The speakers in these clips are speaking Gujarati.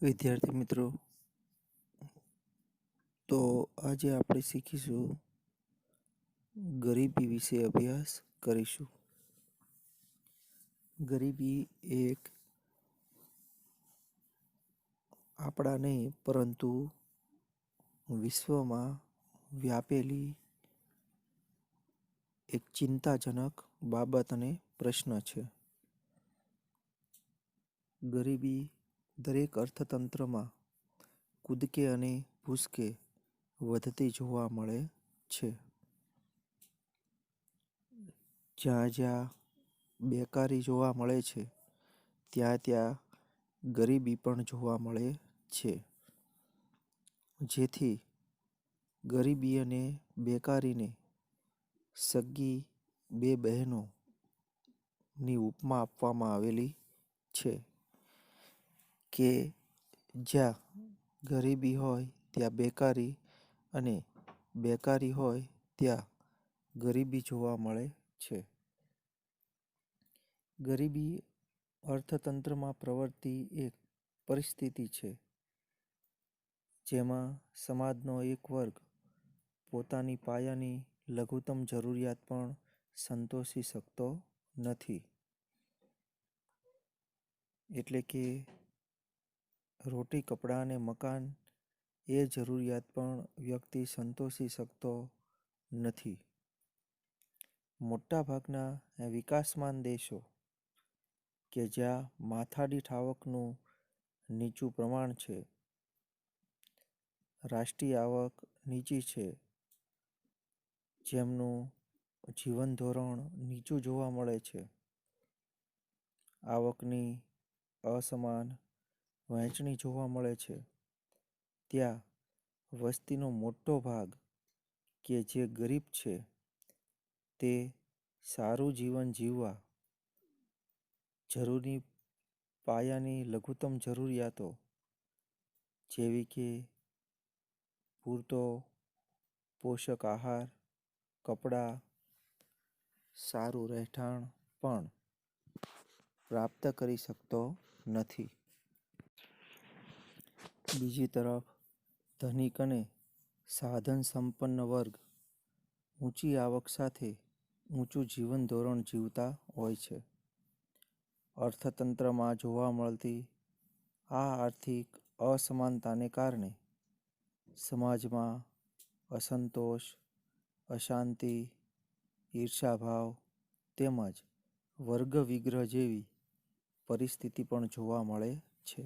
વિદ્યાર્થી મિત્રો, તો આજે આપણે શીખીશું ગરીબી વિશે અભ્યાસ કરીશું. ગરીબી એક આપણા નહીં પરંતુ વિશ્વમાં વ્યાપેલી એક ચિંતાજનક બાબત અને પ્રશ્ન છે. ગરીબી દરેક અર્થતંત્રમાં કૂદકે અને ભૂસકે વધતી જોવા મળે છે. જ્યાં જ્યાં બેકારી જોવા મળે છે, ત્યાં ત્યાં ગરીબી પણ જોવા મળે છે. જેથી ગરીબી અને બેકારીને સગી બે બહેનોની ઉપમા આપવામાં આવેલી છે કે જ્યાં ગરીબી હોય ત્યાં બેકારી અને બેકારી હોય ત્યાં ગરીબી જોવા મળે છે. ગરીબી અર્થતંત્રમાં પ્રવર્તી એક પરિસ્થિતિ છે જેમાં સમાજનો એક વર્ગ પોતાની પાયાની લઘુત્તમ જરૂરિયાત પણ સંતોષી શકતો નથી. એટલે કે રોટી, કપડાં અને મકાન એ જરૂરિયાત પણ વ્યક્તિ સંતોષી શકતો નથી. મોટાભાગના વિકાસમાન દેશો કે જ્યાં માથાદીઠ આવકનું નીચું પ્રમાણ છે, રાષ્ટ્રીય આવક નીચી છે, જેમનું જીવન ધોરણ નીચું જોવા મળે છે, આવકની અસમાન વહેંચણી જોવા મળે છે, ત્યાં વસ્તીનો મોટો ભાગ કે જે ગરીબ છે તે સારું જીવન જીવવા જરૂરી પાયાની લઘુત્તમ જરૂરિયાતો જેવી કે પૂરતો પોષક આહાર, કપડાં, સારું રહેઠાણ પણ પ્રાપ્ત કરી શકતો નથી. બીજી તરફ ધનિક અને સાધન સંપન્ન વર્ગ ઊંચી આવક સાથે ઊંચું જીવન ધોરણ જીવતા હોય છે. અર્થતંત્રમાં જોવા મળતી આ આર્થિક અસમાનતાને કારણે સમાજમાં અસંતોષ, અશાંતિ, ઈર્ષાભાવ તેમજ વર્ગ વિગ્રહ જેવી પરિસ્થિતિ પણ જોવા મળે છે.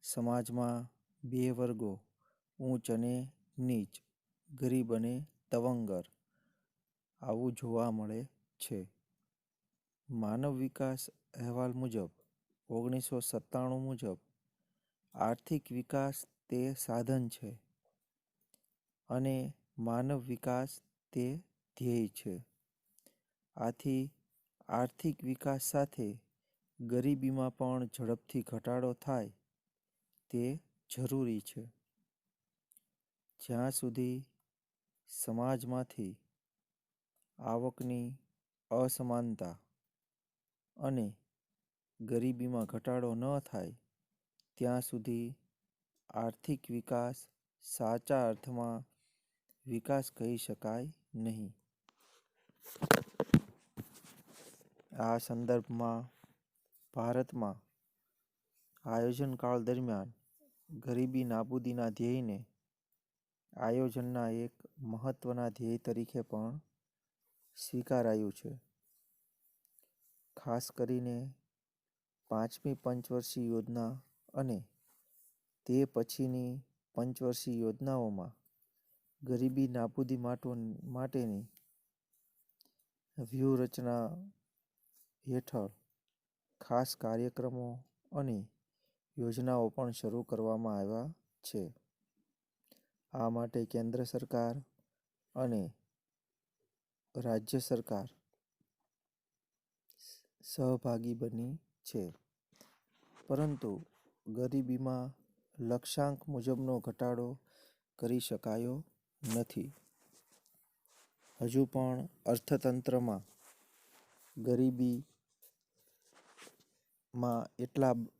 સમાજમાં બે વર્ગો ઊંચ અને નીચ, ગરીબ અને તવંગર આવું જોવા મળે છે. માનવ વિકાસ અહેવાલ મુજબ 1997 મુજબ આર્થિક વિકાસ તે સાધન છે અને માનવ વિકાસ તે ધ્યેય છે. આથી આર્થિક વિકાસ સાથે ગરીબીમાં પણ ઝડપથી ઘટાડો થાય તે જરૂરી છે. જ્યાં સુધી સમાજમાંથી આવકની અસમાનતા અને ગરીબીમાં ઘટાડો ન થાય ત્યાં સુધી આર્થિક વિકાસ સાચા અર્થમાં વિકાસ કહી શકાય નહીં. આ સંદર્ભમાં ભારતમાં આયોજનકાળ દરમિયાન ગરીબી નાબૂદીના ધ્યેયને આયોજનના એક મહત્વના ધ્યેય તરીકે પણ સ્વીકારાયું છે. ખાસ કરીને 5મી પંચવર્ષીય યોજના અને તે પછીની પંચવર્ષીય યોજનાઓમાં ગરીબી નાબૂદી માટેની વ્યૂહરચના હેઠળ ખાસ કાર્યક્રમો અને યોજનાઓ પણ શરૂ કરવામાં આવ્યા છે. આ માટે કેન્દ્ર સરકાર અને રાજ્ય સરકાર સહભાગી બની છે. પરંતુ ગરીબીમાં લક્ષ્યાંક મુજબનો ઘટાડો કરી શકાયો નથી. હજુ પણ અર્થતંત્રમાં ગરીબીમાં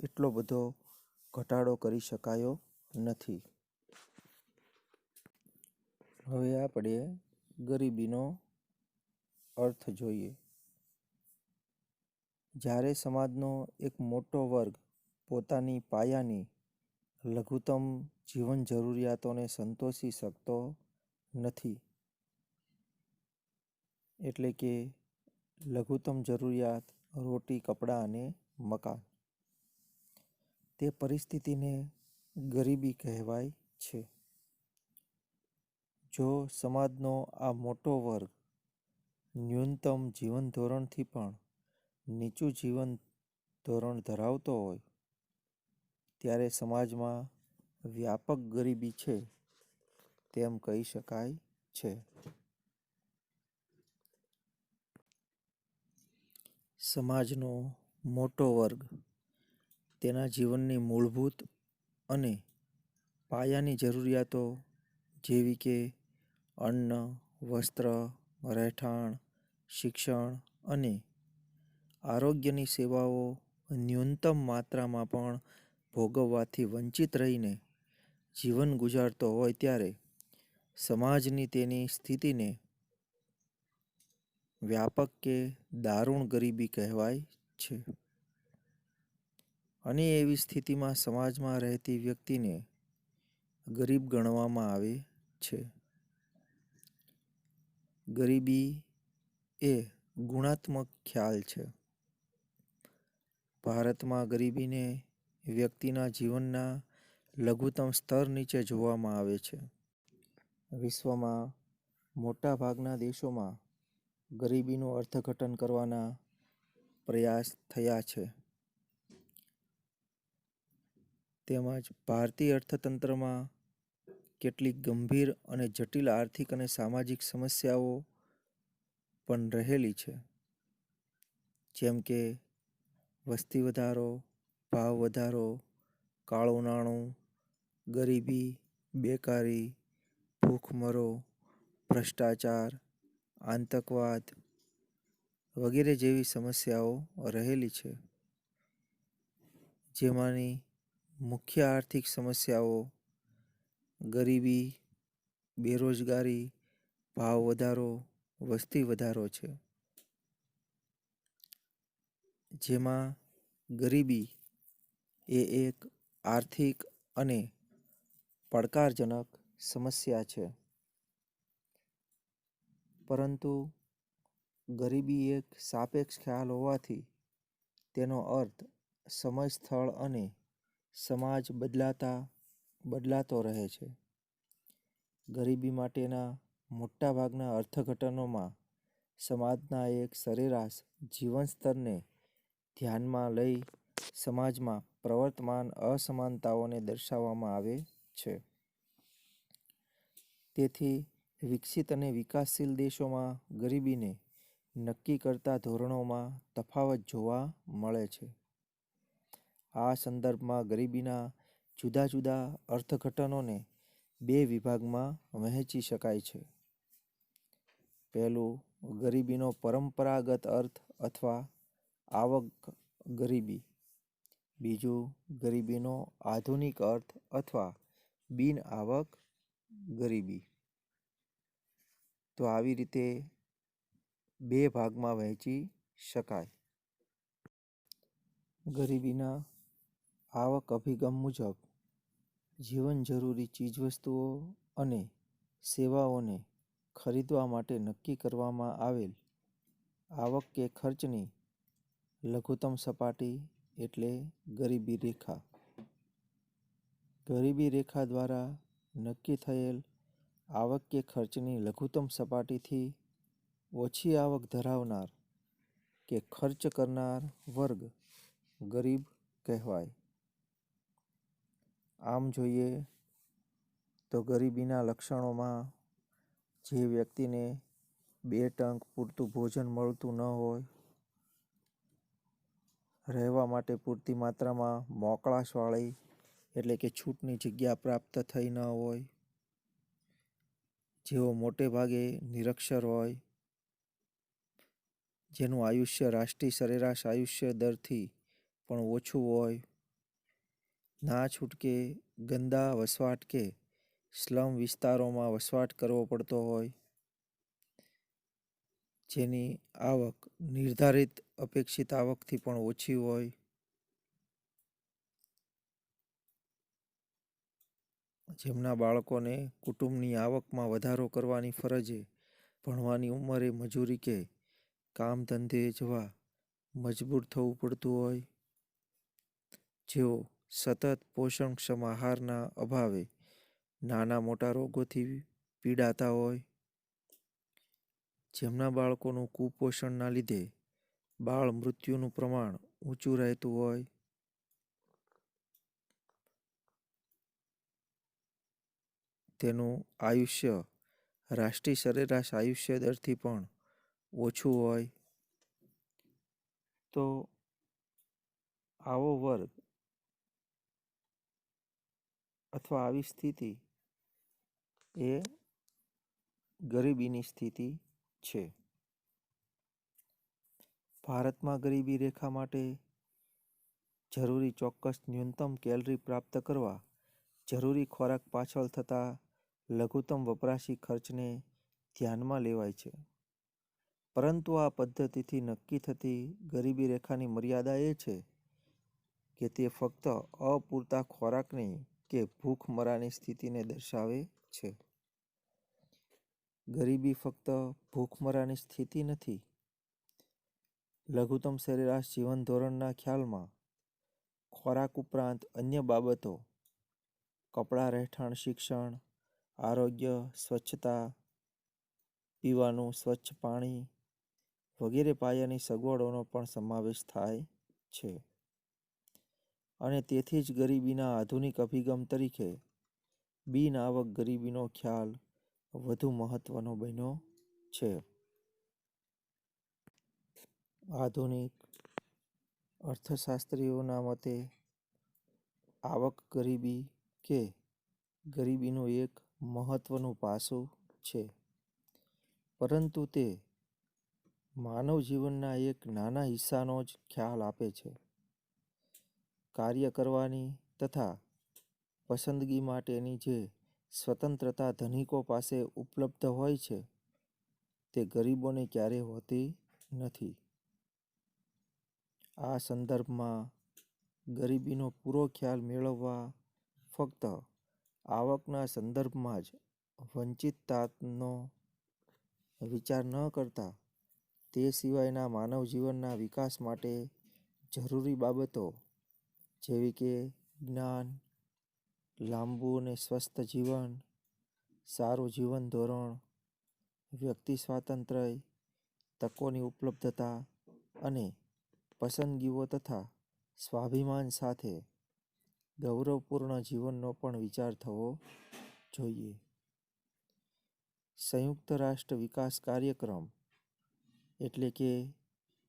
એટલો બધો ઘટાડો કરી શકાયો નથી. હવે આપણે ગરીબીનો અર્થ જોઈએ. જ્યારે સમાજનો એક મોટો વર્ગ પોતાની પાયાની લઘુત્તમ જીવન જરૂરિયાતોને સંતોષી શકતો નથી, એટલે કે લઘુત્તમ જરૂરિયાત રોટી, કપડાં અને મકાન, તે પરિસ્થિતિને ગરીબી કહેવાય છે. જો સમાજનો આ મોટો વર્ગ ન્યૂનતમ જીવન ધોરણથી પણ નીચું જીવન ધોરણ ધરાવતો હોય, ત્યારે સમાજમાં વ્યાપક ગરીબી છે તેમ કહી શકાય છે. સમાજનો મોટો વર્ગ તેના જીવનની મૂળભૂત અને પાયાની જરૂરિયાતો જેવી કે અન્ન, વસ્ત્ર, રહેઠાણ, શિક્ષણ અને આરોગ્યની સેવાઓ ન્યૂનતમ માત્રામાં પણ ભોગવવાથી વંચિત રહીને જીવન ગુજારતો હોય, ત્યારે સમાજની તેની સ્થિતિને વ્યાપક કે દારૂણ ગરીબી કહેવાય છે. અને એવી સ્થિતિમાં સમાજમાં રહેતી વ્યક્તિને ગરીબ ગણવામાં આવે છે. ગરીબી એ ગુણાત્મક ખ્યાલ છે. ભારતમાં ગરીબીને વ્યક્તિના જીવનના લઘુત્તમ સ્તર નીચે જોવામાં આવે છે. વિશ્વમાં મોટા ભાગના દેશોમાં ગરીબીનું અર્થઘટન કરવાના પ્રયાસ થયા છે. તેમજ ભારતીય અર્થતંત્રમાં કેટલીક ગંભીર અને જટિલ આર્થિક અને સામાજિક સમસ્યાઓ પણ રહેલી છે, જેમ કે વસ્તી વધારો, ભાવ વધારો, કાળું નાણું, ગરીબી, બેકારી, ભૂખમરો, ભ્રષ્ટાચાર, આતંકવાદ વગેરે જેવી સમસ્યાઓ રહેલી છે. જેમાંની મુખ્ય આર્થિક સમસ્યાઓ ગરીબી, બેરોજગારી, ભાવ વધારો, વસ્તી વધારો છે. જેમાં ગરીબી એ એક આર્થિક અને પડકારજનક સમસ્યા છે. પરંતુ ગરીબી એક સાપેક્ષ ખ્યાલ હોવાથી તેનો અર્થ સમય, સ્થળ અને સમાજ બદલાતો રહે છે. ગરીબી માટેના મોટાભાગના અર્થઘટનોમાં સમાજના એક સરેરાશ જીવન સ્તરને ધ્યાનમાં લઈ સમાજમાં પ્રવર્તમાન અસમાનતાઓને દર્શાવવામાં આવે છે. તેથી વિકસિત અને વિકાસશીલ દેશોમાં ગરીબીને નક્કી કરતા ધોરણોમાં તફાવત જોવા મળે છે. આ સંદર્ભમાં ગરીબીના જુદા જુદા અર્થઘટનોને બે વિભાગમાં વહેંચી શકાય છે. પહેલું, ગરીબીનો પરંપરાગત અર્થ અથવા આવક ગરીબી. બીજું, ગરીબીનો આધુનિક અર્થ અથવા બિન આવક ગરીબી. તો આવી રીતે બે ભાગમાં વહેંચી શકાય. ગરીબીના આવક અભિગમ મુજબ જીવન જરૂરી ચીજવસ્તુઓ અને સેવાઓને ખરીદવા માટે નક્કી કરવામાં આવેલ આવક કે ખર્ચની લઘુત્તમ સપાટી એટલે ગરીબી રેખા. ગરીબી રેખા દ્વારા નક્કી થયેલ આવક કે ખર્ચની લઘુત્તમ સપાટીથી ઓછી આવક ધરાવનાર કે ખર્ચ કરનાર વર્ગ ગરીબ કહેવાય. આમ જોઈએ તો ગરીબીના લક્ષણોમાં જે વ્યક્તિને 2 ટંક પૂરતું ભોજન મળતું ન હોય, રહેવા માટે પૂરતી માત્રામાં મોકળાશવાળી એટલે કે છૂટની જગ્યા પ્રાપ્ત થઈ ન હોય, જેઓ મોટે ભાગે નિરક્ષર હોય, જેનું આયુષ્ય રાષ્ટ્રીય સરેરાશ આયુષ્ય દરથી પણ ઓછું હોય, ના છૂટકે ગંદા વસવાટ કે સ્લમ વિસ્તારોમાં વસવાટ કરવો પડતો હોય, જેની આવક નિર્ધારિત અપેક્ષિત આવકથી પણ ઓછી હોય, જેમના બાળકોને કુટુંબની આવકમાં વધારો કરવાની ફરજે ભણવાની ઉંમરે મજૂરી કે કામ ધંધે જવા મજબૂર થવું પડતું હોય, જેઓ સતત પોષણક્ષમ આહારના અભાવે નાના મોટા રોગોથી પીડાતા હોય, જેમના બાળકોનું કુપોષણના લીધે બાળ મૃત્યુનું પ્રમાણ ઊંચું રહેતું હોય, તેનું આયુષ્ય રાષ્ટ્રીય સરેરાશ આયુષ્ય દરથી પણ ઓછું હોય, તો આવો વર્ગ અથવા આવી સ્થિતિ એ ગરીબીની સ્થિતિ છે. ભારતમાં ગરીબી રેખા માટે જરૂરી ચોક્કસ ન્યૂનતમ કેલરી પ્રાપ્ત કરવા જરૂરી ખોરાક પાછળ થતા લઘુત્તમ વપરાશી ખર્ચને ધ્યાનમાં લેવાય છે. પરંતુ આ પદ્ધતિથી નક્કી થતી ગરીબી રેખાની મર્યાદા એ છે કે તે ફક્ત અપૂરતા ખોરાકની કે ભૂખમરાની સ્થિતિને દર્શાવે છે. ગરીબી ફક્ત ભૂખમરાની સ્થિતિ નથી. લઘુત્તમ સરેરાશ જીવન ધોરણના ખ્યાલમાં ખોરાક ઉપરાંત અન્ય બાબતો કપડાં, રહેઠાણ, શિક્ષણ, આરોગ્ય, સ્વચ્છતા, પીવાનું સ્વચ્છ પાણી વગેરે પાયાની સગવડોનો પણ સમાવેશ થાય છે. અને તેથી જ ગરીબીના આધુનિક અભિગમ તરીકે બિન આવક ગરીબીનો ખ્યાલ વધુ મહત્વનો બન્યો છે. આધુનિક અર્થશાસ્ત્રીઓના મતે આવક ગરીબી કે ગરીબીનું એક મહત્વનું પાસું છે, પરંતુ તે માનવ જીવનના એક નાના હિસ્સાનો જ ખ્યાલ આપે છે. કાર્ય કરવાની તથા પસંદગી માટેની જે સ્વતંત્રતા ધનિકો પાસે ઉપલબ્ધ હોય છે, તે ગરીબોને ક્યારેય હોતી નથી. આ સંદર્ભમાં ગરીબીનો પૂરો ખ્યાલ મેળવવા ફક્ત આવકના સંદર્ભમાં જ વંચિતતાનો વિચાર ન કરતા તે સિવાયના માનવ જીવનના વિકાસ માટે જરૂરી બાબતો જેવી કે જ્ઞાન, લાંબુ અને સ્વસ્થ જીવન, સારું જીવન ધોરણ, વ્યક્તિ સ્વાતંત્ર્ય, તકોની ઉપલબ્ધતા અને પસંદગીઓ તથા સ્વાભિમાન સાથે ગૌરવપૂર્ણ જીવનનો પણ વિચાર થવો જોઈએ. સંયુક્ત રાષ્ટ્ર વિકાસ કાર્યક્રમ એટલે કે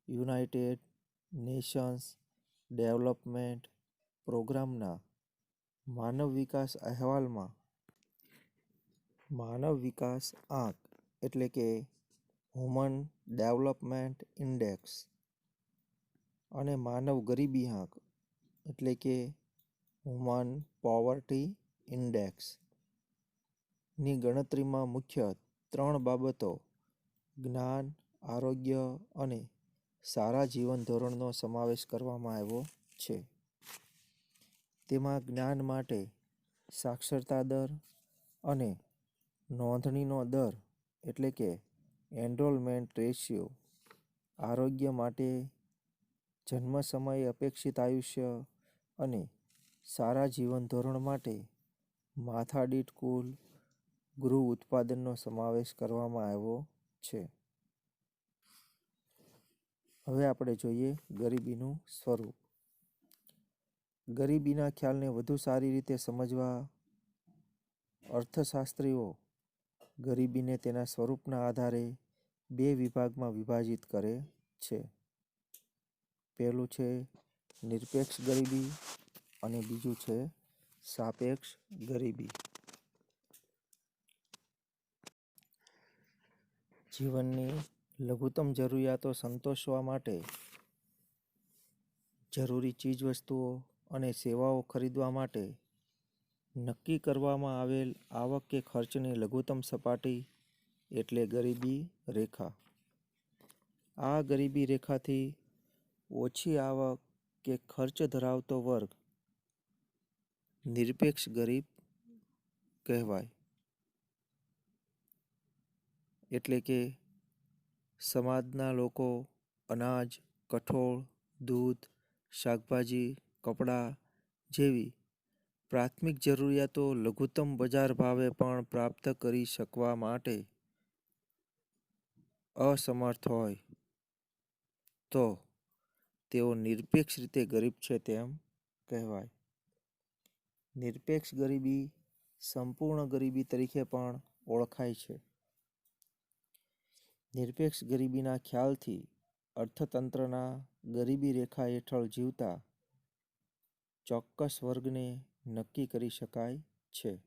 યુનાઇટેડ નેશન્સ ડેવલપમેન્ટ પ્રોગ્રામના માનવ વિકાસ અહેવાલમાં માનવ વિકાસ આંક એટલે કે હ્યુમન ડેવલપમેન્ટ ઇન્ડેક્સ અને માનવ ગરીબી આંક એટલે કે હ્યુમન પોવર્ટી ઇન્ડેક્સ ની ગણતરીમાં મુખ્ય 3 બાબતો જ્ઞાન, આરોગ્ય અને સારા જીવન ધોરણનો સમાવેશ કરવામાં આવ્યો છે. તેમાં જ્ઞાન માટે સાક્ષરતા દર અને નોંધણીનો દર એટલે કે એનરોલમેન્ટ રેશિયો, આરોગ્ય માટે જન્મ સમયે અપેક્ષિત આયુષ્ય અને સારા જીવન ધોરણ માટે માથાદીઠ કુલ ગૃહ ઉત્પાદનનો સમાવેશ કરવામાં આવ્યો છે. હવે આપણે જોઈએ ગરીબીનું સ્વરૂપ. ગરીબીના ખ્યાલને વધુ સારી રીતે સમજવા અર્થશાસ્ત્રીઓ ગરીબીને તેના સ્વરૂપના આધારે 2 વિભાગમાં વિભાજિત કરે છે. પહેલું છે નિરપેક્ષ ગરીબી અને બીજું છે સાપેક્ષ ગરીબી. જીવનની લઘુત્તમ જરૂરિયાતો સંતોષવા માટે જરૂરી ચીજવસ્તુઓ અને સેવાઓ ખરીદવા માટે નક્કી કરવામાં આવેલ આવક કે ખર્ચની લઘુત્તમ સપાટી એટલે ગરીબી રેખા. આ ગરીબી રેખાથી ઓછી આવક કે ખર્ચ ધરાવતો વર્ગ નિરપેક્ષ ગરીબ કહેવાય. એટલે કે સમાજના લોકો અનાજ, કઠોળ, દૂધ, શાકભાજી, કપડાં જેવી પ્રાથમિક જરૂરિયાતો લઘુત્તમ બજાર ભાવે પણ પ્રાપ્ત કરી શકવા માટે અસમર્થ હોય તો તેઓ નિરપેક્ષ રીતે ગરીબ છે તેમ કહેવાય. નિરપેક્ષ ગરીબી સંપૂર્ણ ગરીબી તરીકે પણ ઓળખાય છે. નિરપેક્ષ ગરીબીના ખ્યાલથી અર્થતંત્રના ગરીબી રેખા હેઠળ જીવતા ચોક્કસ વર્ગને નક્કી કરી શકાય છે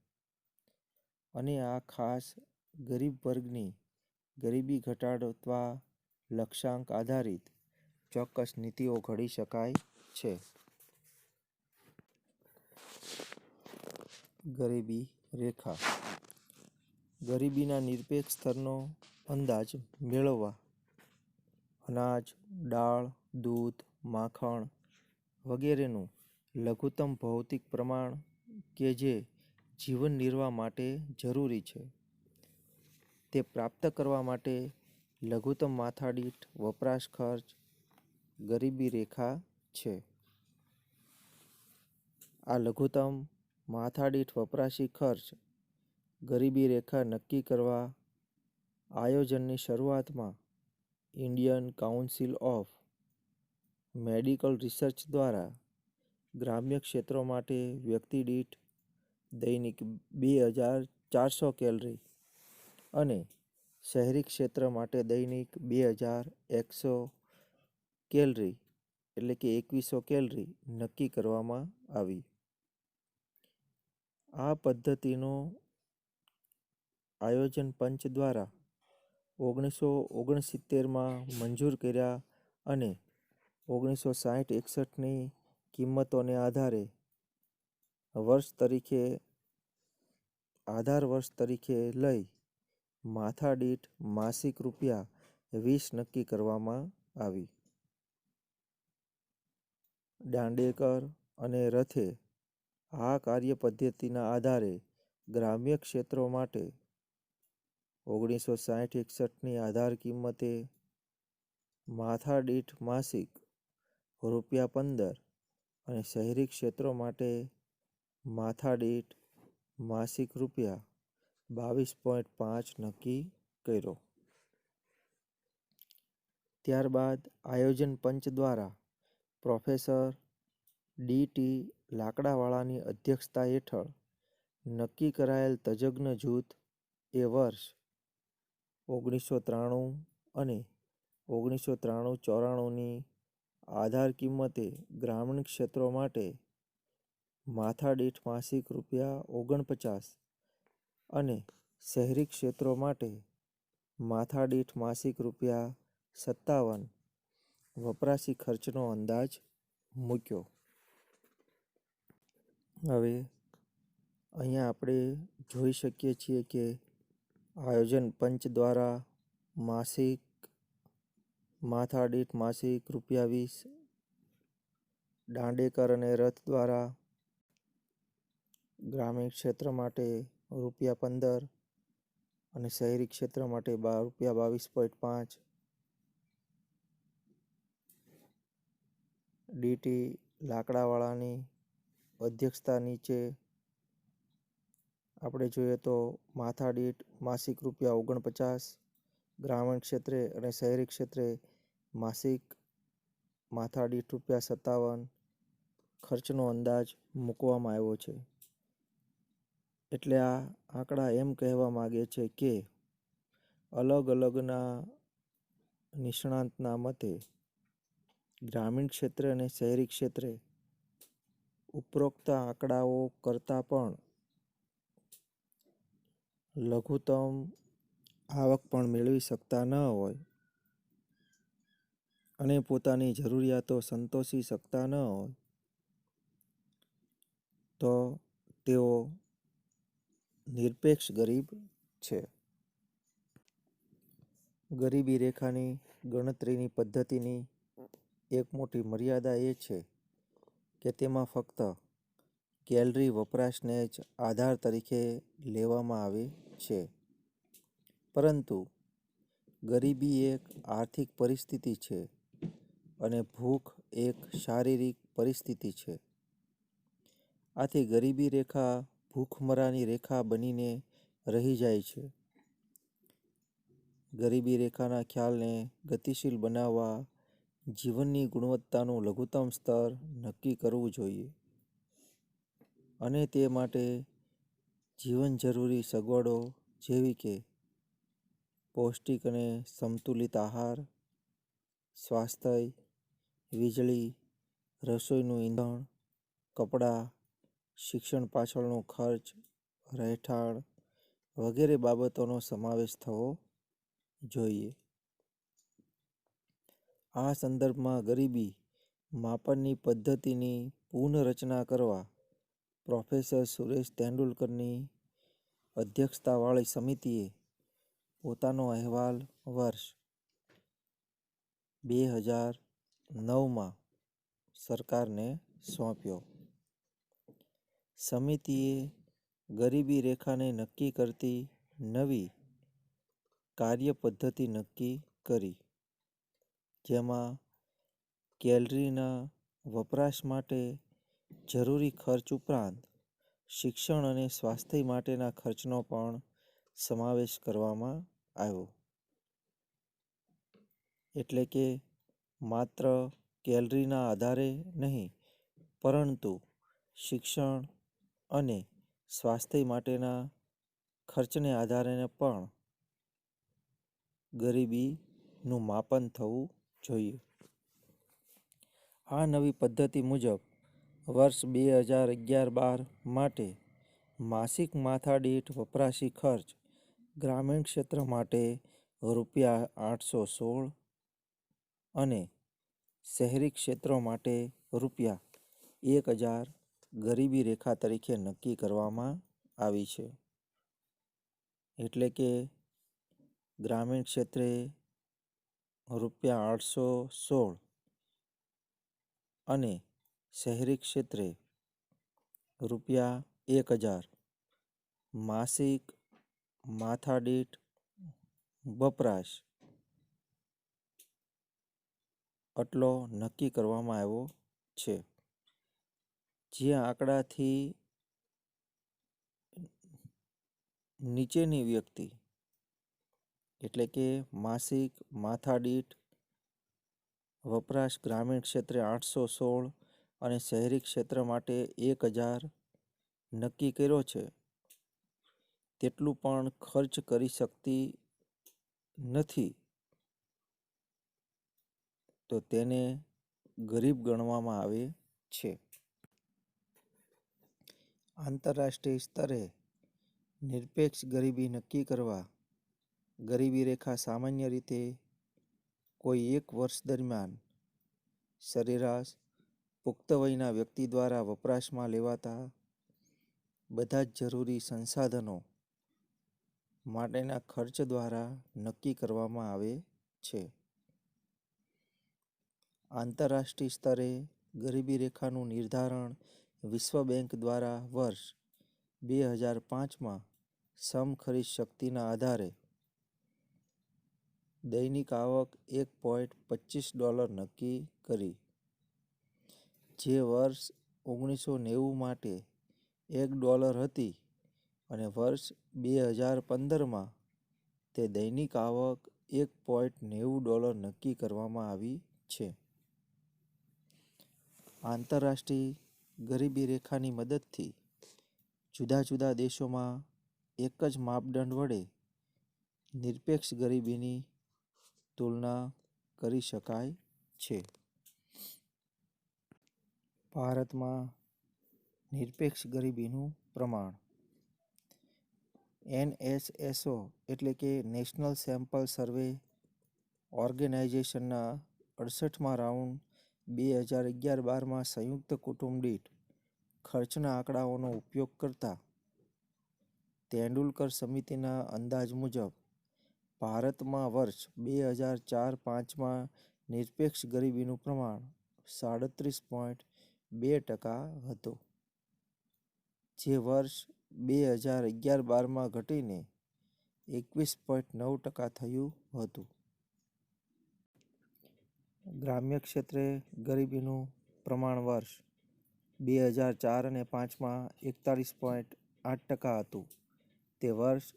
અને આ ખાસ ગરીબ વર્ગની ગરીબી ઘટાડવા લક્ષ્યાંક આધારિત ચોક્કસ નીતિઓ ઘડી શકાય છે. ગરીબી રેખા. ગરીબીના નિરપેક્ષ સ્તરનો અંદાજ મેળવવા અનાજ, દાળ, દૂધ, માખણ વગેરેનું લઘુત્તમ ભૌતિક પ્રમાણ કે જે જીવન નિર્વાહ માટે જરૂરી છે તે પ્રાપ્ત કરવા માટે લઘુત્તમ માથાદીઠ વપરાશ ખર્ચ ગરીબી રેખા છે. આ લઘુત્તમ માથાદીઠ વપરાશી ખર્ચ ગરીબી રેખા નક્કી કરવા આયોજનની શરૂઆતમાં Indian council of medical research દ્વારા ગ્રામ્ય ક્ષેત્રો માટે વ્યક્તિ દીઠ દૈનિક 2400 કેલરી અને શહેરી ક્ષેત્ર માટે દૈનિક 2100 કેલરી એટલે કે 2100 કેલરી નક્કી કરવામાં આવી. આ પદ્ધતિનો આયોજન પંચ દ્વારા 1969માં મંજૂર કર્યા અને 1960-61ની કિંમતોને આધાર વર્ષ તરીકે લઈ માથાદીઠ માસિક ₹20 નક્કી કરવામાં આવી. દાંડેકર અને રથે આ કાર્ય પદ્ધતિના આધારે ગ્રામ્ય ક્ષેત્રો માટે 1960-61ની આધાર કિંમતે માથાદીઠ માસિક ₹15 અને શહેરી ક્ષેત્રો માટે માથાદીઠ માસિક ₹22.5 નક્કી કર્યો. ત્યારબાદ આયોજન પંચ દ્વારા પ્રોફેસર ડી.ટી. લાકડાવાળાની અધ્યક્ષતા હેઠળ નક્કી કરાયેલ તજજ્ઞ જૂથ એ વર્ષ 1993 અને 1993-94ની આધાર કિંમતે ગ્રામીણ ક્ષેત્રો માટે માથાદીઠ માસિક ₹49 અને શહેરી ક્ષેત્રો માટે માથાદીઠ માસિક ₹57 વપરાશી ખર્ચનો અંદાજ મૂક્યો. હવે અહીંયા આપણે જોઈ શકીએ છીએ કે આયોજન પંચ દ્વારા માથાદીઠ માસિક ₹20, દાંડેકર અને રથ દ્વારા ગ્રામીણ ક્ષેત્ર માટે ₹15 અને શહેરી ક્ષેત્ર માટે ₹22.5, ડી.ટી. લાકડાવાળાની અધ્યક્ષતા નીચે આપણે જોઈએ તો માથાદીઠ માસિક ₹49 ગ્રામીણ ક્ષેત્રે અને શહેરી ક્ષેત્રે માથાદીઠ ₹57 ખર્ચનો અંદાજ મૂકવામાં આવ્યો છે. એટલે આ આંકડા એમ કહેવા માંગે છે કે અલગ અલગના નિષ્ણાંતના મતે ગ્રામીણ ક્ષેત્રે અને શહેરી ક્ષેત્રે ઉપરોક્ત આંકડાઓ કરતાં પણ લઘુત્તમ આવક પણ મેળવી શકતા ન હોય અને પોતાની જરૂરિયાતો સંતોષી શકતા ન હોય તો તેઓ નિરપેક્ષ ગરીબ છે. ગરીબી રેખાની ગણતરીની પદ્ધતિની એક મોટી મર્યાદા એ છે કે તેમાં ફક્ત કેલરી વપરાશને જ આધાર તરીકે લેવામાં આવે છે. પરંતુ ગરીબી એક આર્થિક પરિસ્થિતિ છે અને ભૂખ એક શારીરિક પરિસ્થિતિ છે. આથી ગરીબી રેખા ભૂખમરાની રેખા બનીને રહી જાય છે. ગરીબી રેખાના ખ્યાલને ગતિશીલ બનાવવા જીવનની ગુણવત્તાનું લઘુત્તમ સ્તર નક્કી કરવું જોઈએ અને તે માટે જીવન જરૂરી સગવડો જેવી કે પૌષ્ટિક અને સંતુલિત આહાર, સ્વાસ્થ્ય, વીજળી, રસોઈનું ઈંધણ, કપડાં, શિક્ષણ પાછળનો ખર્ચ, રહેઠાણ વગેરે બાબતોનો સમાવેશ થવો જોઈએ. આ સંદર્ભમાં ગરીબી માપનની પદ્ધતિની પુનઃરચના કરવા પ્રોફેસર સુરેશ તેંડુલકરની અધ્યક્ષતાવાળી સમિતિએ પોતાનો અહેવાલ વર્ષ 2009માં સરકારને સોંપ્યો. સમિતિએ ગરીબી રેખાને નક્કી કરતી નવી કાર્ય પદ્ધતિ નક્કી કરી, જેમાં કેલરીના વપરાશ માટે જરૂરી ખર્ચ ઉપરાંત શિક્ષણ અને સ્વાસ્થ્ય માટેના ખર્ચનો પણ સમાવેશ કરવામાં આવ્યો. એટલે કે માત્ર કેલરીના આધારે નહીં, પરંતુ શિક્ષણ અને સ્વાસ્થ્ય માટેના ખર્ચને આધારે પણ ગરીબીનું માપન થવું જોઈએ. આ નવી પદ્ધતિ મુજબ વર્ષ 2011-12 માટે માસિક માથાદીઠ વપરાશી ખર્ચ ગ્રામીણ ક્ષેત્ર માટે ₹816 અને શહેરી ક્ષેત્રો માટે ₹1000 ગરીબી રેખા તરીકે નક્કી કરવામાં આવી છે. એટલે કે ગ્રામીણ ક્ષેત્રે ₹816 અને શહેરી ક્ષેત્રે ₹1000 માસિક માથાદીઠ વપરાશ આટલો નક્કી કરવામાં આવ્યો છે. જે આંકડાથી નીચેની વ્યક્તિ એટલે કે માસિક માથાદીઠ વપરાશ ગ્રામીણ ક્ષેત્રે 816 અને શહેરી ક્ષેત્ર માટે 1000 નક્કી કર્યો છે, તેટલું પણ ખર્ચ કરી શકતી નથી, તો તેને ગરીબ ગણવામાં આવે છે. આંતરરાષ્ટ્રીય સ્તરે નિરપેક્ષ ગરીબી નક્કી કરવા ગરીબી રેખા સામાન્ય રીતે કોઈ એક વર્ષ દરમિયાન સરેરાશ પુખ્ત વયના વ્યક્તિ દ્વારા વપરાશમાં લેવાતા બધા જ જરૂરી સંસાધનો માટેના ખર્ચ દ્વારા નક્કી કરવામાં આવે છે. આંતરરાષ્ટ્રીય સ્તરે ગરીબી રેખાનું નિર્ધારણ વિશ્વ બેંક દ્વારા વર્ષ 2005માં સમખરીદ શક્તિના આધારે દૈનિક આવક $1.25 નક્કી કરી, જે વર્ષ 1990 માટે $1 હતી અને વર્ષ 2015માં તે દૈનિક આવક $1.90 નક્કી કરવામાં આવી છે. આંતરરાષ્ટ્રીય ગરીબી રેખાની મદદથી જુદા જુદા દેશોમાં એક જ માપદંડ વડે નિરપેક્ષ ગરીબીની તુલના કરી શકાય છે. ભારતમાં નિરપેક્ષ ગરીબીનું પ્રમાણ NSSO એટલે કે નેશનલ સેમ્પલ સર્વે ઓર્ગેનાઇઝેશનના 68મા રાઉન્ડ 2011-12માં સંયુક્ત કુટુંબ દીઠ ખર્ચના આંકડાઓનો ઉપયોગ કરતા તેંડુલકર સમિતિના અંદાજ મુજબ ભારતમાં વર્ષ 2004-5માં નિરપેક્ષ ગરીબીનું પ્રમાણ 37.2% હતું, જે વર્ષ 2011-12માં ઘટીને 21.9% થયું હતું. ગ્રામ્ય ક્ષેત્રે ગરીબીનું પ્રમાણ વર્ષ 2004 અને 5માં 41.8% હતું, તે વર્ષ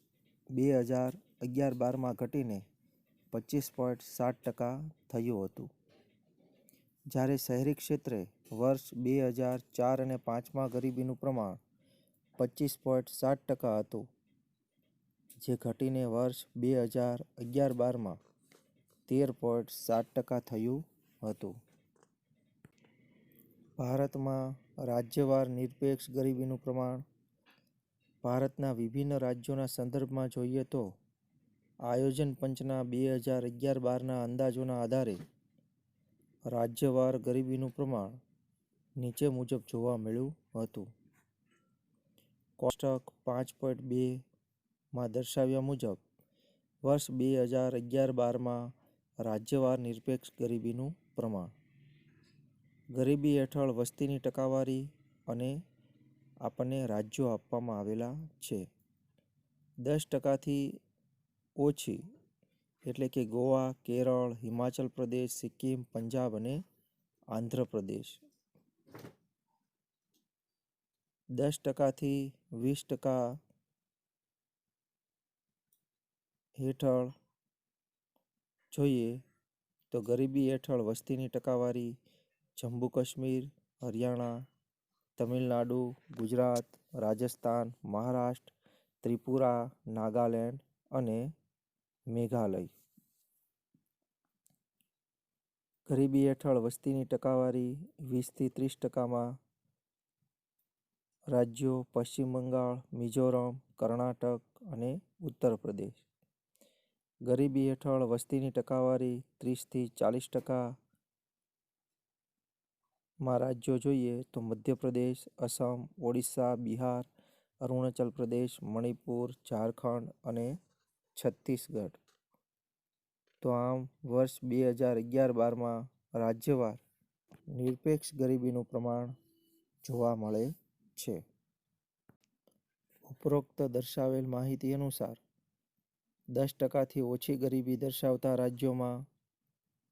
2011-12માં ઘટીને 25.7% થયું હતું. જ્યારે શહેરી ક્ષેત્રે વર્ષ 2004 અને 5માં ગરીબીનું પ્રમાણ 25.7% હતું, જે ઘટીને વર્ષ 2011-12માં 13.7% થયું હતું. ભારતમાં રાજ્યવાર નિરપેક્ષ ગરીબીનું પ્રમાણ. ભારતના વિભિન્ન રાજ્યોના સંદર્ભમાં જોઈએ તો આયોજન પંચના 2011-12ના અંદાજોના આધારે રાજ્યવાર ગરીબીનું પ્રમાણ નીચે મુજબ જોવા મળ્યું હતું. કોષ્ટક 5.2માં દર્શાવ્યા મુજબ વર્ષ 2011-12માં રાજ્યવાર નિરપેક્ષ ગરીબીનું પ્રમાણ. ગરીબી હેઠળ વસ્તીની ટકાવારી અને આપણને રાજ્યો આપવામાં આવેલા છે. 10%થી ઓછી એટલે કે ગોવા, કેરળ, હિમાચલ પ્રદેશ, સિક્કિમ, પંજાબ અને આંધ્રપ્રદેશ. 10%થી 20% હેઠળ જોઈએ તો ગરીબી હેઠળ વસ્તીની ટકાવારી જમ્મુ કાશ્મીર, હરિયાણા, તમિલનાડુ, ગુજરાત, રાજસ્થાન, મહારાષ્ટ્ર, ત્રિપુરા, નાગાલેન્ડ અને મેઘાલય. ગરીબી હેઠળ વસ્તીની ટકાવારી 20થી 30%માં રાજ્યો પશ્ચિમ બંગાળ, મિઝોરમ, કર્ણાટક અને ઉત્તર પ્રદેશ. ગરીબી હેઠળ વસ્તીની ટકાવારી 30થી 40%માં રાજ્યો જોઈએ તો મધ્યપ્રદેશ, અસમ, ઓડિશા, બિહાર, અરુણાચલ પ્રદેશ, મણિપુર, ઝારખંડ અને છત્તીસગઢ. તો આમ વર્ષ 2011-12માં રાજ્યવાર નિરપેક્ષ ગરીબીનું પ્રમાણ જોવા મળે છે. ઉપરોક્ત દર્શાવેલ માહિતી અનુસાર 10%થી ઓછી ગરીબી દર્શાવતા રાજ્યોમાં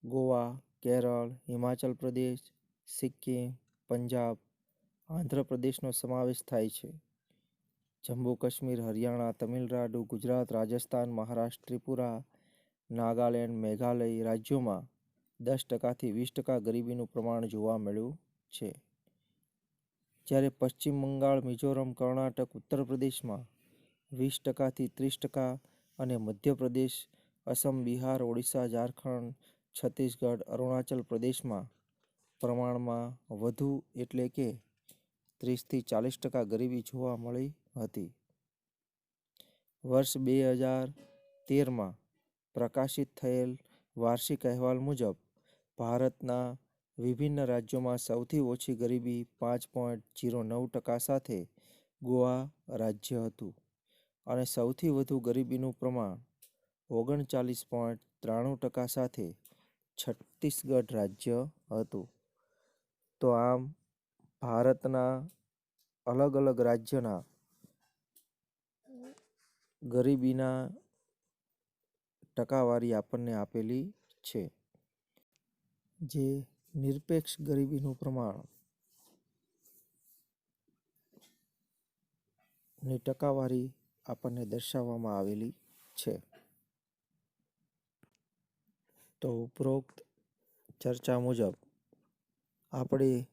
ગોવા, કેરળ, હિમાચલ પ્રદેશ, સિક્કિમ, પંજાબ, આંધ્રપ્રદેશનો સમાવેશ થાય છે. જમ્મુ કાશ્મીર, હરિયાણા, તમિલનાડુ, ગુજરાત, રાજસ્થાન, મહારાષ્ટ્ર, ત્રિપુરા, નાગાલેન્ડ, મેઘાલય રાજ્યોમાં 10%થી 20% ગરીબીનું પ્રમાણ જોવા મળ્યું છે. જ્યારે પશ્ચિમ બંગાળ, મિઝોરમ, કર્ણાટક, ઉત્તર પ્રદેશમાં 20%થી 30% અને મધ્યપ્રદેશ, અસમ, બિહાર, ઓડિશા, ઝારખંડ, છત્તીસગઢ, અરુણાચલ પ્રદેશમાં પ્રમાણમાં વધુ એટલે કે 30થી 40% ગરીબી જોવા મળી હતી. વર્ષ 2013માં પ્રકાશિત થયેલ વાર્ષિક અહેવાલ મુજબ ભારતના વિભિન્ન રાજ્યોમાં સૌથી ઓછી ગરીબી 5.09% સાથે ગોવા રાજ્ય હતું અને સૌથી વધુ ગરીબીનું પ્રમાણ 39.93% સાથે છત્તીસગઢ રાજ્ય હતું. તો આમ ભારતના અલગ અલગ રાજ્યના ગરીબીના ટકાવારી આપણને આપેલી છે. જે નિરપેક્ષ ગરીબીનું પ્રમાણ ની ટકાવારી આપણને દર્શાવવામાં આવેલી છે. તો ઉપરોક્ત ચર્ચા મુજબ આપણે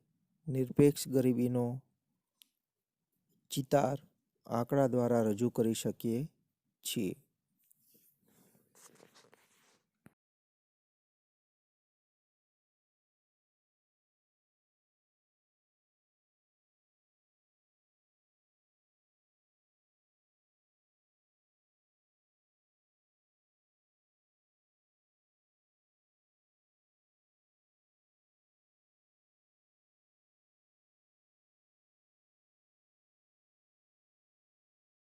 નિરપેક્ષ ગરીબીનો ચિતાર આંકડા દ્વારા રજૂ કરી શકીએ છીએ.